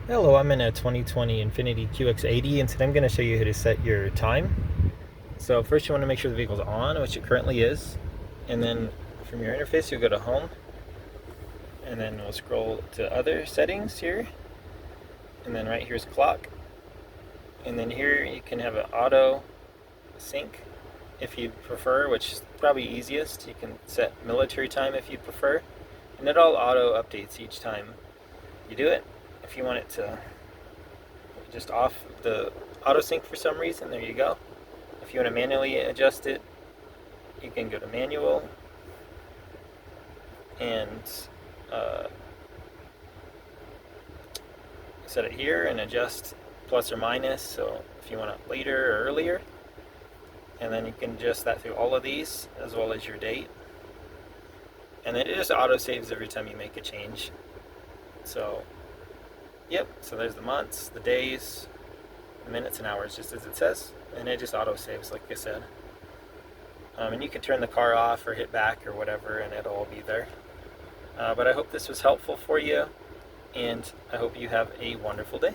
Hello, I'm in a 2020 Infiniti QX80 and today I'm going to show you how to set your time. So first you want to make sure the vehicle's on, which it currently is, and then from your interface you'll go to home, and then we'll scroll to other settings here, and then right here's clock, and then here you can have an auto sync if you prefer, which is probably easiest. You can set military time if you prefer, and it all auto updates each time you do it. If you want it to just off the auto sync for some reason, there you go. If you want to manually adjust it, you can go to manual and uh, set it here and adjust plus or minus. So if you want it later or earlier, and then you can adjust that through all of these as well as your date. And then it just auto saves every time you make a change. So, yep, so there's the months, the days, the minutes and hours, just as it says, and it just auto saves, like I said. And you can turn the car off or hit back or whatever, and it'll all be there. But I hope this was helpful for you, and I hope you have a wonderful day.